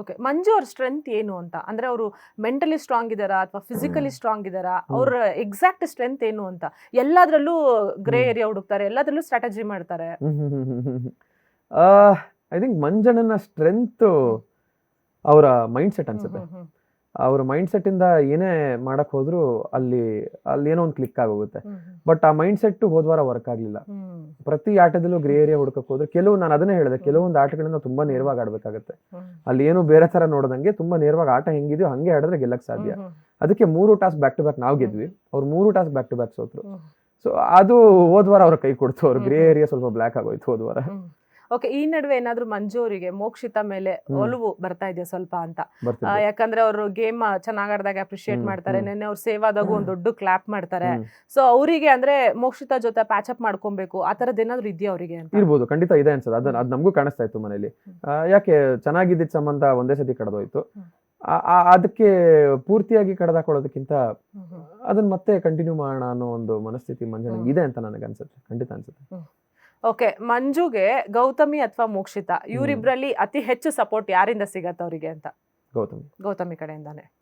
Okay. ಮಂಜು ಅವ್ರ strength ಏನು ಅಂತ ಅಂದ್ರೆ ಅವರು ಮೆಂಟಲಿ ಸ್ಟ್ರಾಂಗ್ ಇದಾರಾ ಅಥವಾ ಫಿಸಿಕಲಿ ಸ್ಟ್ರಾಂಗ್ ಇದಾರಾ? ಅವ್ರ ಎಕ್ಸಾಕ್ಟ್ ಸ್ಟ್ರೆಂತ್ ಏನು ಅಂತ? ಎಲ್ಲಾದ್ರಲ್ಲೂ ಗ್ರೇ ಏರಿಯಾ ಹುಡುಕ್ತಾರೆ, ಎಲ್ಲಾದ್ರಲ್ಲೂ ಸ್ಟ್ರಾಟಜಿ ಮಾಡ್ತಾರೆ. ಐ ಥಿಂಕ್ ಮಂಜಣ್ಣನ ಸ್ಟ್ರೆಂತ್ ಅವರ ಮೈಂಡ್ ಸೆಟ್ ಅನ್ಸುತ್ತೆ. ಅವ್ರ ಮೈಂಡ್ ಸೆಟ್ ಇಂದ ಏನೇ ಮಾಡಕ್ ಹೋದ್ರು ಅಲ್ಲಿ ಏನೋ ಒಂದು ಕ್ಲಿಕ್ ಆಗೋಗುತ್ತೆ. ಬಟ್ ಆ ಮೈಂಡ್ ಸೆಟ್ ಹೋದ್ವಾರ ವರ್ಕ್ ಆಗ್ಲಿಲ್ಲ. ಪ್ರತಿ ಆಟದಲ್ಲೂ ಗ್ರೇ ಏರಿಯಾ ಹುಡುಕಕ್ ಹೋದ್ರೆ ನಾನು ಅದನ್ನೇ ಹೇಳಿದೆ, ಕೆಲವೊಂದು ಆಟಗಳನ್ನ ತುಂಬಾ ನೇರವಾಗಿ ಆಡ್ಬೇಕಾಗತ್ತೆ. ಅಲ್ಲಿ ಏನು ಬೇರೆ ತರ ನೋಡದಂಗೆ ತುಂಬಾ ನೇರವಾಗಿ ಆಟ ಹೆಂಗಿದೆಯೋ ಹಂಗೆ ಆಡಿದ್ರೆ ಗೆಲ್ಲಕ್ ಸಾಧ್ಯ. ಅದಕ್ಕೆ 3 ಟಾಸ್ಕ್ ಬ್ಯಾಕ್ ಟು ಬ್ಯಾಕ್ ನಾವು ಗೆದ್ವಿ, ಅವ್ರು 3 ಟಾಸ್ಕ್ ಬ್ಯಾಕ್ ಟು ಬ್ಯಾಕ್ ಸೋತ್ರು. ಸೊ ಅದು ಹೋದ್ವಾರ ಅವ್ರ ಕೈ ಕೊಡ್ತು. ಅವ್ರ ಗ್ರೇ ಏರಿಯಾ ಸ್ವಲ್ಪ ಬ್ಲಾಕ್ ಆಗೋಯ್ತು ಹೋದ್ವಾರ. ಓಕೆ. ಈ ನಡುವೆ ಏನಾದ್ರು ಮಂಜು ಅವರಿಗೆ ಮೋಕ್ಷಿತಾ ಮೇಲೆ ಒಲವು ಬರ್ತಾ ಇದೆಯಾ ಸ್ವಲ್ಪ ಅಂತ? ಬರ್ತಿದೆ. ಯಾಕಂದ್ರೆ ಅವರು ಗೇಮ್ ಚೆನ್ನಾಗ್ ಆಡಿದಾಗ ಅಪ್ರಿಶಿಯೇಟ್ ಮಾಡ್ತಾರೆ, ನೆನ್ನೆ ಅವ್ರು ಸೇವ್ ಆದಾಗ ಒಂದು ದೊಡ್ಡ ಕ್ಲಾಪ್ ಮಾಡ್ತಾರೆ. ಸೊ ಅವರಿಗೆ ಅಂದ್ರೆ ಮೋಕ್ಷಿತಾ ಜೊತೆ ಪ್ಯಾಚ್ ಅಪ್ ಮಾಡ್ಕೊಬೇಕು ಆ ತರದ್ ಏನಾದ್ರು ಇದೆಯಾ ಅವರಿಗೆ ಅಂತ? ಇರ್ಬೋದು, ಖಂಡಿತ ಇದೆ ಅನ್ಸದ. ಅದ್ ನಮಗೂ ಕಾಣಿಸ್ತಾ ಇತ್ತು ಮನೇಲಿ. ಯಾಕೆ ಚೆನ್ನಾಗಿದ್ದ ಸಂಬಂಧ ಒಂದೇ ಸತಿ ಕಳೆದೋಯ್ತು. ಅದಕ್ಕೆ ಪೂರ್ತಿಯಾಗಿ ಕಳೆದಾಕೊಳ್ಳೋದಕ್ಕಿಂತ ಅದನ್ನ ಮತ್ತೆ ಕಂಟಿನ್ಯೂ ಮಾಡೋಣ ಅನ್ನೋ ಒಂದು ಮನಸ್ಥಿತಿ ಮಂಜಣ್ಣಂಗೆ ಇದೆ ಅಂತ ನನಗೆ ಅನ್ಸುತ್ತೆ. ಖಂಡಿತ ಅನ್ಸುತ್ತೆ. ಓಕೆ. ಮಂಜುಗೆ ಗೌತಮಿ ಅಥವಾ ಮೋಕ್ಷಿತಾ ಇವರಿಬ್ರಲ್ಲಿ ಅತಿ ಹೆಚ್ಚು ಸಪೋರ್ಟ್ ಯಾರಿಂದ ಸಿಗತ್ತೆ ಅವರಿಗೆ ಅಂತ? ಗೌತಮಿ ಗೌತಮಿ ಕಡೆಯಿಂದಾನೆ.